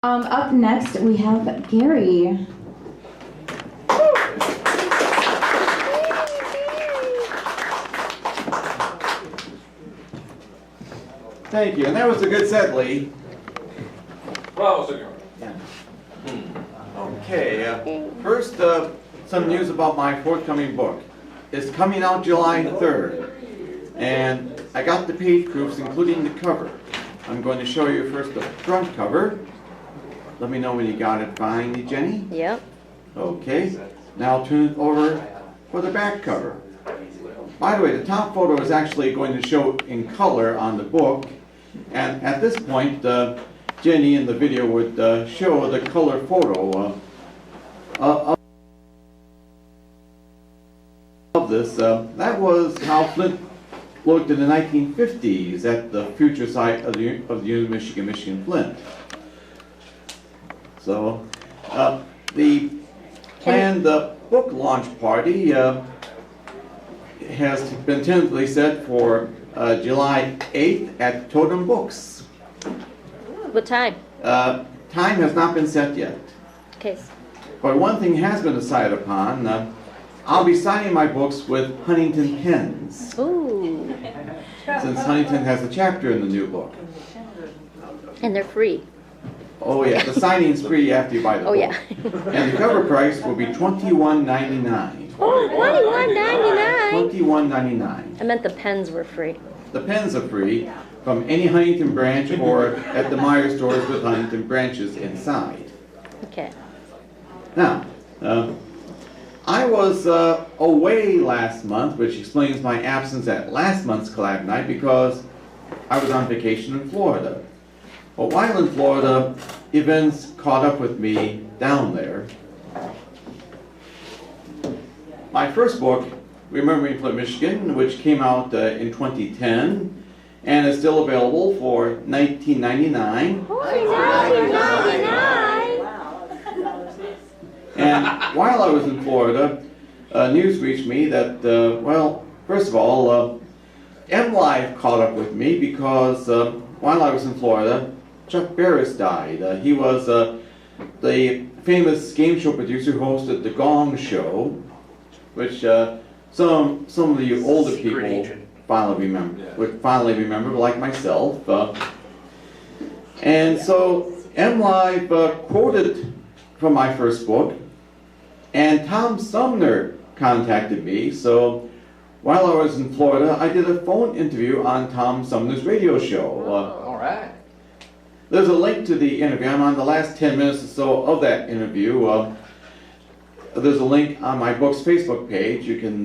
Up next we have Gary. Thank you, and that was a good set, Lee. Bravo, senor. Yeah. Okay, first, some news about my forthcoming book. It's coming out July 3rd, and I got the page proofs, including the cover. I'm going to show you first the front cover. Let me know when you got it finally, Jenny. Yep. Okay, now I'll turn it over for the back cover. By the way, the top photo is actually going to show in color on the book, and at this point, Jenny in the video would show the color photo of this. That was how Flint looked in the 1950s at the future site of the University of Michigan, Flint. So, the planned book launch party has been tentatively set for July 8th at Totem Books. What time? Time has not been set yet. Okay. But one thing has been decided upon. I'll be signing my books with Huntington pens, Ooh. since Huntington has a chapter in the new book. And they're free. Oh yeah, the signing's free after you buy the book. Oh yeah. And the cover price will be $21.99. Oh, $21.99. $21.99. I meant the pens were free. The pens are free from any Huntington branch or at the Meyer stores with Huntington branches inside. Okay. Now, I was away last month, which explains my absence at last month's Collab night, because I was on vacation in Florida. But while in Florida, events caught up with me down there. My first book, Remembering Flint, Michigan, which came out in 2010, and is still available for $19.99. And while I was in Florida, news reached me that, well, first of all, MLive caught up with me because while I was in Florida, Chuck Barris died. He was the famous game show producer who hosted the Gong Show, which some of you older people would finally remember, like myself. And so MLive quoted from my first book, and Tom Sumner contacted me. So while I was in Florida, I did a phone interview on Tom Sumner's radio show. All right. There's a link to the interview. I'm on the last 10 minutes or so of that interview. There's a link on my book's Facebook page. You can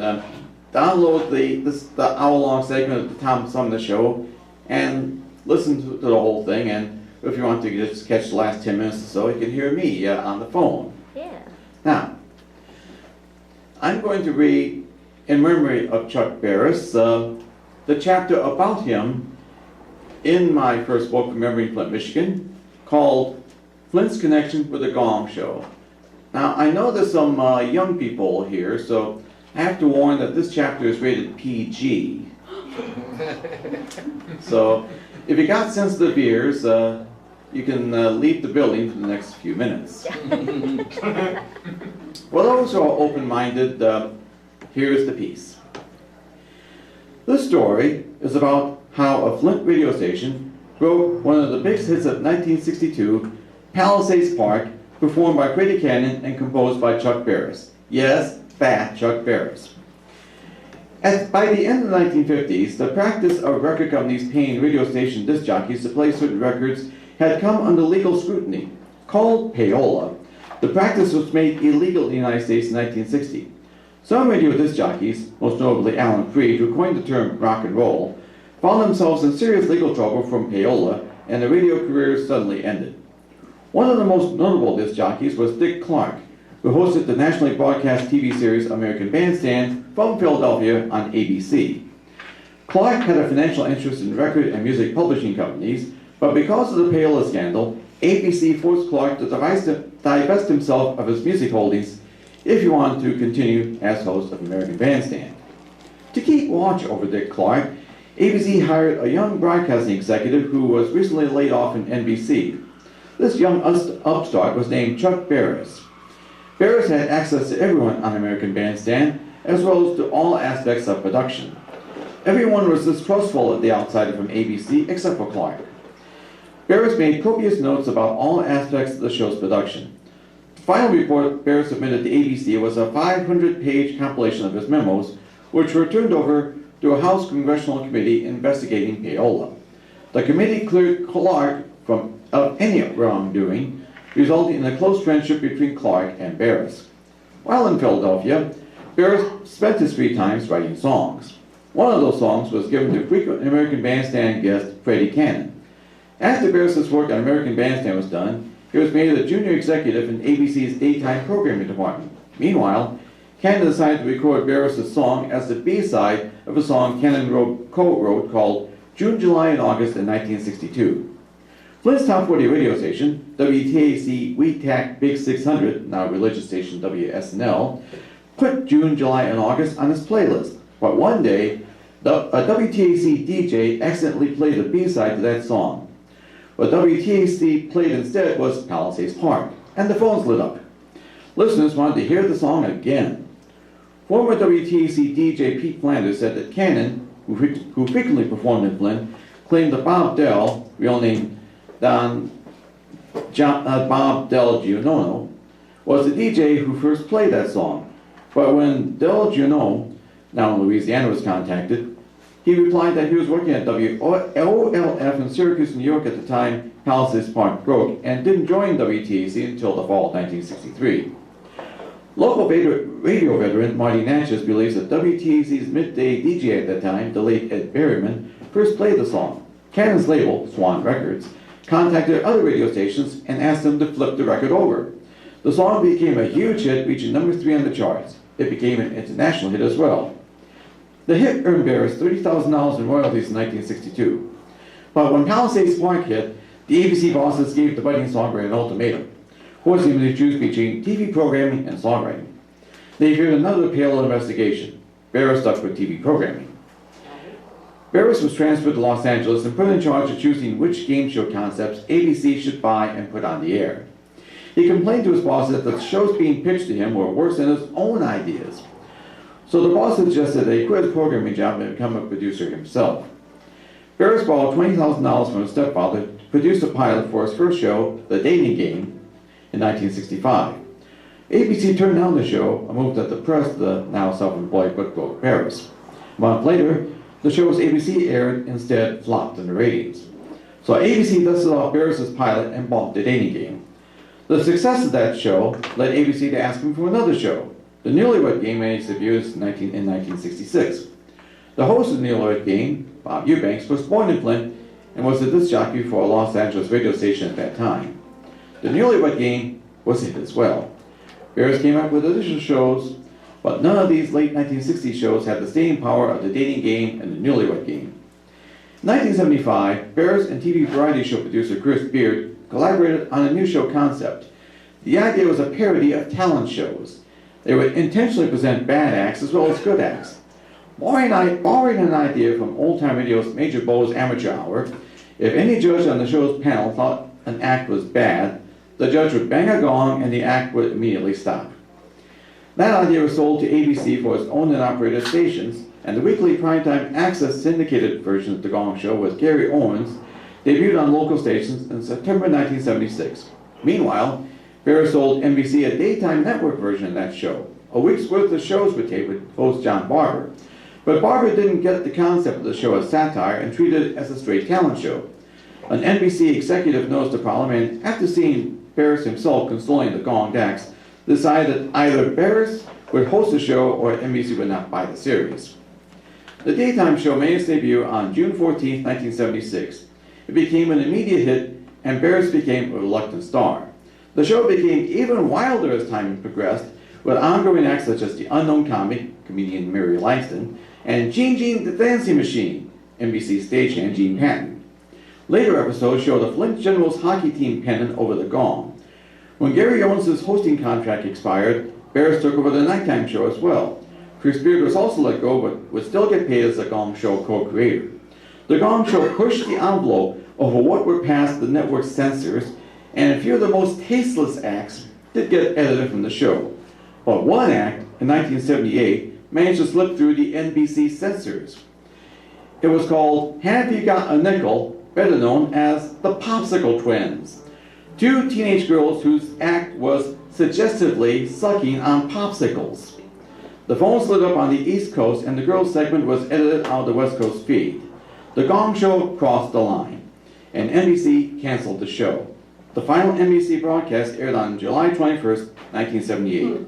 download the hour-long segment of the Tom Sumner show and listen to the whole thing. And if you want to just catch the last 10 minutes or so, you can hear me on the phone. Yeah. Now, I'm going to read, in memory of Chuck Barris, the chapter about him in my first book, Remembering Flint, Michigan, called Flint's Connection with the Gong Show. Now, I know there's some young people here, so I have to warn that this chapter is rated PG. So, if you got sensitive ears, you can leave the building for the next few minutes. For those who are open-minded, here's the piece. This story is about how a Flint radio station broke one of the biggest hits of 1962, Palisades Park, performed by Grady Cannon and composed by Chuck Barris. Yes, fat Chuck Barris. By the end of the 1950s, the practice of record companies paying radio station disc jockeys to play certain records had come under legal scrutiny. Called payola, the practice was made illegal in the United States in 1960. Some radio disc jockeys, most notably Alan Freed, who coined the term rock and roll, found themselves in serious legal trouble from payola, and their radio careers suddenly ended. One of the most notable disc jockeys was Dick Clark, who hosted the nationally broadcast TV series American Bandstand from Philadelphia on ABC. Clark had a financial interest in record and music publishing companies, but because of the payola scandal, ABC forced Clark to divest himself of his music holdings if he wanted to continue as host of American Bandstand. To keep watch over Dick Clark, ABC hired a young broadcasting executive who was recently laid off in NBC. This young upstart was named Chuck Barris. Barris had access to everyone on American Bandstand, as well as to all aspects of production. Everyone was distrustful of the outsider from ABC except for Clark. Barris made copious notes about all aspects of the show's production. The final report Barris submitted to ABC was a 500-page compilation of his memos, which were turned over to a House Congressional Committee investigating payola. The committee cleared Clark of any wrongdoing, resulting in a close friendship between Clark and Barris. While in Philadelphia, Barris spent his free times writing songs. One of those songs was given to frequent American Bandstand guest Freddie Cannon. After Barris's work on American Bandstand was done, he was made a junior executive in ABC's daytime programming department. Meanwhile, Cannon decided to record Barris's song as the B-side of a song Cannon co-wrote called June, July, and August in 1962. Flynn's top 40 radio station, WTAC Weetac Big 600, now religious station WSNL, put June, July, and August on its playlist. But one day, a WTAC DJ accidentally played the B-side to that song. What WTAC played instead was Palisades Park, and the phones lit up. Listeners wanted to hear the song again. Former WTAC DJ Pete Flanders said that Cannon, who frequently performed in Flynn, claimed that Bob Dell, real name Bob Del Giono, was the DJ who first played that song. But when Del Giono, now in Louisiana, was contacted, he replied that he was working at WOLF in Syracuse, New York at the time Palisades Park broke, and didn't join WTAC until the fall of 1963. Local radio veteran Marty Natchez believes that WTAC's midday DJ at that time, the late Ed Berryman, first played the song. Cannon's label, Swan Records, contacted other radio stations and asked them to flip the record over. The song became a huge hit, reaching number 3 on the charts. It became an international hit as well. The hit earned Barris $30,000 in royalties in 1962. But when Palisades Park hit, the ABC bosses gave the budding songwriter an ultimatum, forcing him to choose between TV programming and songwriting. They feared another pale investigation. Barris stuck with TV programming. Barris was transferred to Los Angeles and put in charge of choosing which game show concepts ABC should buy and put on the air. He complained to his boss that the shows being pitched to him were worse than his own ideas. So the boss suggested that he quit his programming job and become a producer himself. Barris borrowed $20,000 from his stepfather to produce a pilot for his first show, The Dating Game, in 1965. ABC turned down the show, a move that depressed the now self-employed but broke Barris. A month later, the shows ABC aired instead flopped in the ratings. So ABC dusted off Barris's pilot and bought The Dating Game. The success of that show led ABC to ask him for another show. The Newlywed Game made its debut in 1966. The host of the Newlywed Game, Bob Eubanks, was born in Flint and was a disc jockey for a Los Angeles radio station at that time. The Newlywed Game was a hit as well. Barris came up with additional shows, but none of these late 1960s shows had the staying power of The Dating Game and The Newlywed Game. In 1975, Barris and TV variety show producer Chris Beard collaborated on a new show concept. The idea was a parody of talent shows. They would intentionally present bad acts as well as good acts. Borrowing an idea from old-time radio's Major Bowes Amateur Hour, if any judge on the show's panel thought an act was bad, the judge would bang a gong and the act would immediately stop. That idea was sold to ABC for its owned and operated stations, and the weekly primetime access syndicated version of The Gong Show with Gary Owens debuted on local stations in September 1976. Meanwhile, Barris sold NBC a daytime network version of that show. A week's worth of shows were taped with host John Barber. But Barber didn't get the concept of the show as satire and treated it as a straight talent show. An NBC executive noticed the problem and, after seeing Barris himself consoling the Gong Dax, decided that either Barris would host the show or NBC would not buy the series. The daytime show made its debut on June 14, 1976. It became an immediate hit, and Barris became a reluctant star. The show became even wilder as time progressed, with ongoing acts such as the unknown comic, comedian Mary Langston, and Gene the Dancing Machine, NBC stagehand Gene Patton. Later episodes showed a Flint Generals hockey team pennant over the gong. When Gary Owens' hosting contract expired, Barris took over the nighttime show as well. Chris Beard was also let go, but would still get paid as the Gong Show co-creator. The Gong Show pushed the envelope over what were past the network's censors and a few of the most tasteless acts did get edited from the show. But one act, in 1978, managed to slip through the NBC censors. It was called Have You Got a Nickel, better known as the Popsicle Twins. Two teenage girls whose act was suggestively sucking on popsicles. The phones lit up on the East Coast and the girls' segment was edited out of the West Coast feed. The Gong Show crossed the line, and NBC canceled the show. The final NBC broadcast aired on July 21st, 1978.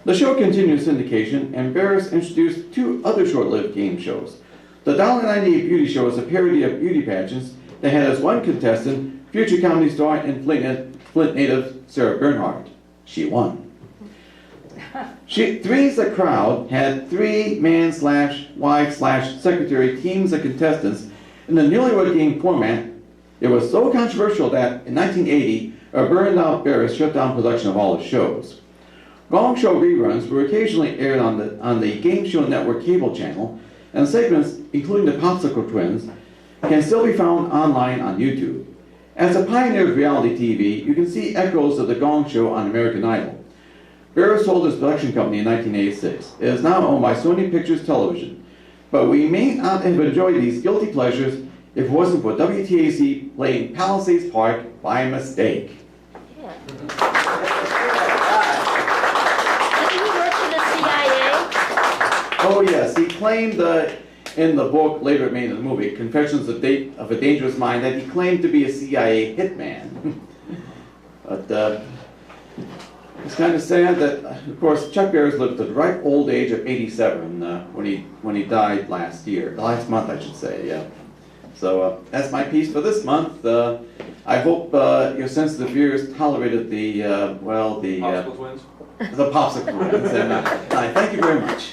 The show continued syndication, and Barris introduced two other short-lived game shows. The $1.98 Beauty Show is a parody of beauty pageants that had as one contestant future comedy star and Flint native Sarah Bernhardt. She won. Three's a Crowd had three man/wife/secretary teams of contestants in the newlywed game format. It was so controversial that in 1980, a burned-out Barris shut down production of all his shows. Gong Show reruns were occasionally aired on the Game Show Network cable channel, and segments, including the Popsicle Twins, can still be found online on YouTube. As a pioneer of reality TV, you can see echoes of the Gong Show on American Idol. Barris sold his production company in 1986. It is now owned by Sony Pictures Television. But we may not have enjoyed these guilty pleasures if it wasn't for WTAC playing Palisades Park by mistake. Yeah. Didn't he work for the CIA? Oh yes, he claimed in the book, later made in the movie, Confessions of a Dangerous Mind, that he claimed to be a CIA hitman. But it's kind of sad that, of course, Chuck Barris lived to the ripe old age of 87 when he died last month, I should say. Yeah. So that's my piece for this month. I hope your sensitive ears tolerated the Popsicle Twins? the Popsicle Twins. And I thank you very much.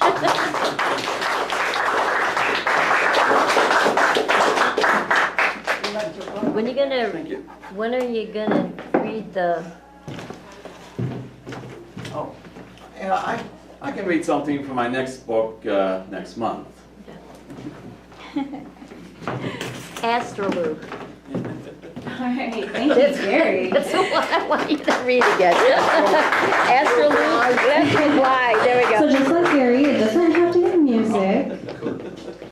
When are you gonna read the? Oh, yeah, I can read something from my next book next month. Astroloop. All right, thank you, Gary. That's the one I want you to read again. Astroloop, let's reply. There we go. So just